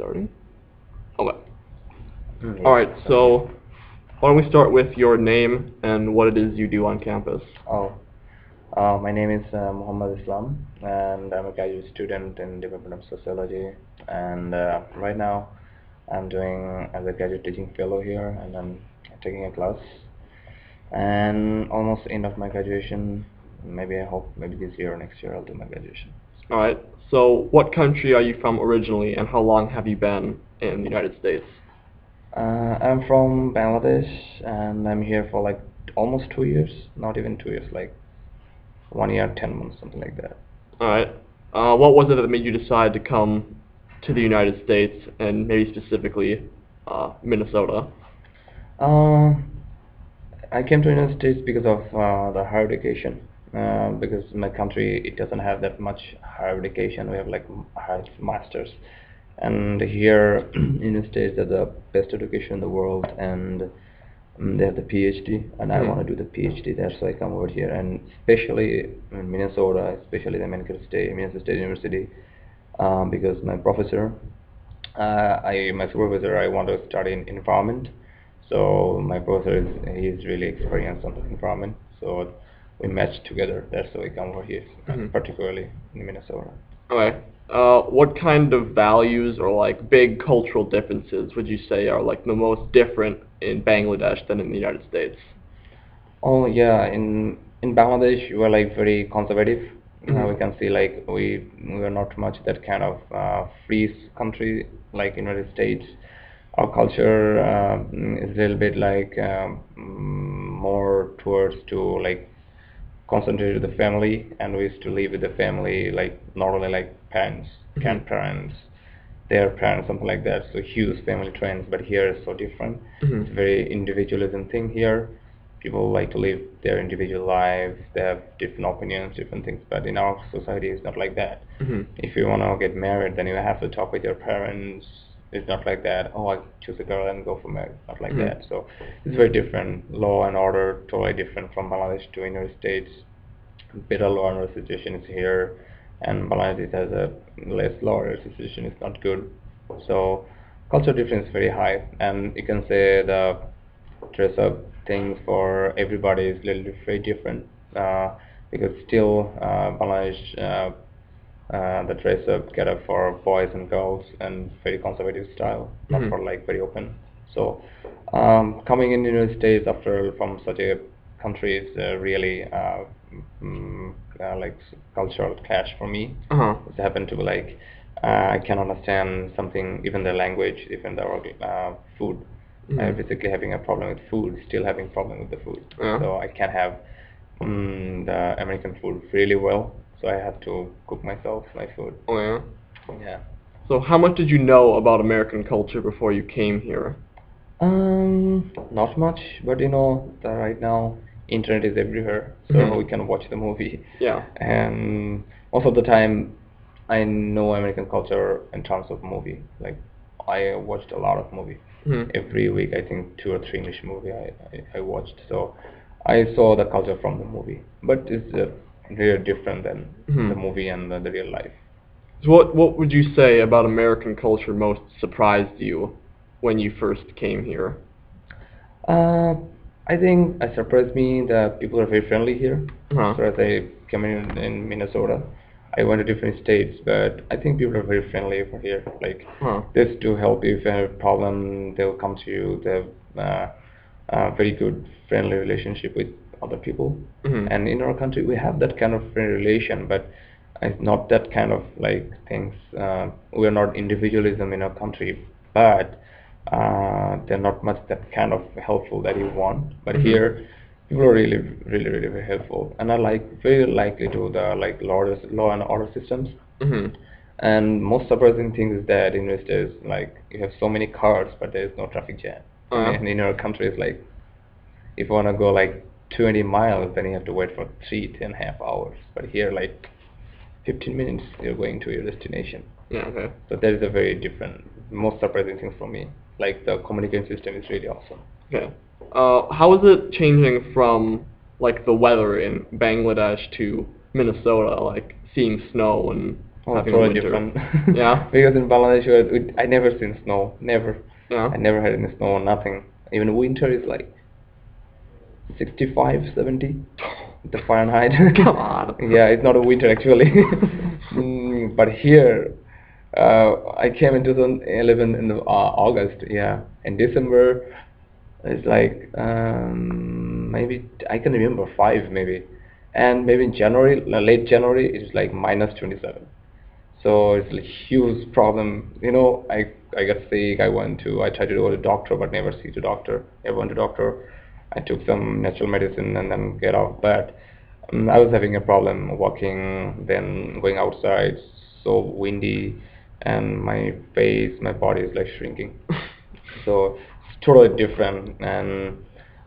starting. Okay. Yeah, All right. So why don't we start with your name and what it is you do on campus? Oh, my name is Muhammad Islam, and I'm a graduate student in Department of Sociology. And right now, I'm doing as a graduate teaching fellow here, and I'm taking a class. And almost end of my graduation. Maybe I hope maybe this year or next year I'll do my graduation. All right. So what country are you from originally, and how long have you been in the United States? I'm from Bangladesh, and I'm here for like almost 2 years. Not even 2 years, like 1 year, 10 months, something like that. All right. What was it that made you decide to come to the United States and maybe specifically Minnesota? Uh, I came to United States because of the higher education. Because in my country it doesn't have that much higher education. We have like higher masters, and here in the United States they're the best education in the world, and they have the PhD, and I want to do the PhD there, so I come over here, and especially in Minnesota, especially the Minnesota State University, because my professor, my supervisor, I want to study in environment. So my professor he's really experienced on the environment. So we matched together. That's why we come over here, particularly in Minnesota. Okay. What kind of values or like big cultural differences would you say are like the most different in Bangladesh than in the United States? Oh yeah, in Bangladesh we are like very conservative. We can see like we are not much that kind of free country like United States. Our culture is a little bit like more towards to like concentrated with the family, and we used to live with the family like normally like parents, grandparents, their parents, something like that. So huge family trends, but here is so different. It's a very individualism thing here. People like to live their individual lives. They have different opinions, different things. But in our society, it's not like that. If you want to get married, then you have to talk with your parents. It's not like that. Oh, I choose a girl and go for marriage. Not like that. So it's very different. Law and order totally different from Bangladesh to United States. Better law and order situation is here, and Bangladesh has a less law and order situation. It's not good. So culture difference is very high, and you can say the dress up things for everybody is a little bit very different, because still Bangladesh the dress up get up for boys and girls and very conservative style, not for like very open. So coming in the United States after from such a country is really like cultural clash for me. It happened to be like I can understand something, even the language, even the food. I'm basically having a problem with food, still having problem with the food. So I can have the American food really well. So I have to cook myself my food. Oh yeah. Yeah. So how much did you know about American culture before you came here? Not much, but you know, right now internet is everywhere, so we can watch the movie. Yeah. And most of the time, I know American culture in terms of movie. Like, I watched a lot of movie. Every week, I think 2 or 3 English movie I watched. So I saw the culture from the movie, but it's really different than the movie and the real life. So what would you say about American culture most surprised you when you first came here? I think it surprised me that people are very friendly here. Uh-huh. So as I came in Minnesota, I went to different states, but I think people are very friendly over here. Like, this to help you if you have a problem, they'll come to you. They have a very good friendly relationship with other people. And in our country, we have that kind of friendly relation, but it's not that kind of like things. We are not individualism in our country, but they're not much that kind of helpful that you want. But here, people are really, really, really very helpful, and are like very likely to the like law and order systems. And most surprising thing is that in the States, like you have so many cars, but there is no traffic jam. And in our country, it's like if you want to go like 20 miles, then you have to wait for 3.5 hours. But here, like 15 minutes, you're going to your destination. Yeah. Okay. So that is a very different, most surprising thing for me. Like the communication system is really awesome. Okay. How is it changing from like the weather in Bangladesh to Minnesota, like seeing snow and Oh, having a totally winter. different. Yeah. Because in Bangladesh, I never seen snow. Never. Yeah. I never had any snow. Nothing. Even winter is like 65, 70 the Fahrenheit. Come on. Yeah, it's not a winter actually. But here, I came in 2011 in August. Yeah, in December it's like maybe I can remember 5 maybe, and maybe in January, late January, it's like minus 27. So it's a huge problem. I got sick. I tried to go to doctor, but never see the doctor. Never went to doctor. I took some natural medicine and then get off. But I was having a problem walking, then going outside. So windy, and my face, my body is like shrinking. So it's totally different.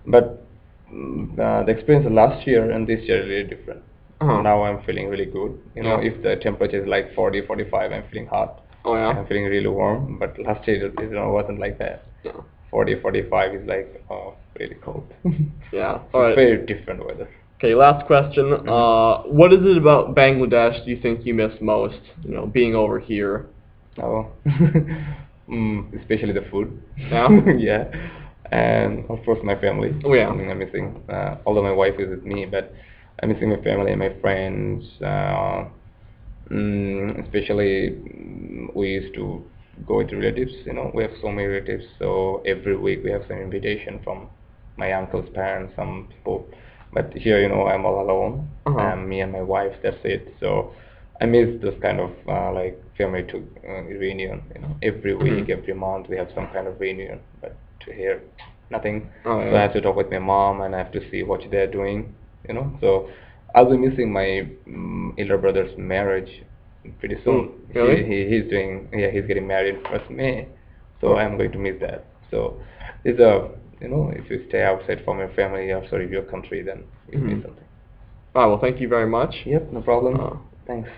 But the experience of last year and this year is really different. Uh-huh. Now I'm feeling really good. Yeah. If the temperature is like 40, 45, I'm feeling hot. Oh, yeah? I'm feeling really warm. But last year it wasn't like that. Yeah. 40, 45 is like, oh, really cold. Yeah. It's All right. very different weather. Okay, last question. What is it about Bangladesh do you think you miss most? Being over here. Oh, especially the food. Yeah? Yeah, and of course my family. Oh, yeah. Something I'm missing. Although my wife is with me, but I'm missing my family and my friends. Especially, we used to go with relatives. We have so many relatives, so every week we have some invitation from my uncle's parents, some people. But here, I'm all alone. Uh-huh. Me and my wife. That's it. So I miss this kind of like family to reunion. Every week, every month we have some kind of reunion. But to here, nothing. Oh, So I yeah. have to talk with my mom and I have to see what they're doing. So I'll be missing my elder brother's marriage pretty soon. Really? He's getting married first May, so I'm going to miss that. So it's a if you stay outside from your family or sorry your country, then you miss something. All right, well, thank you very much. Yep, no problem. Uh, Thanks.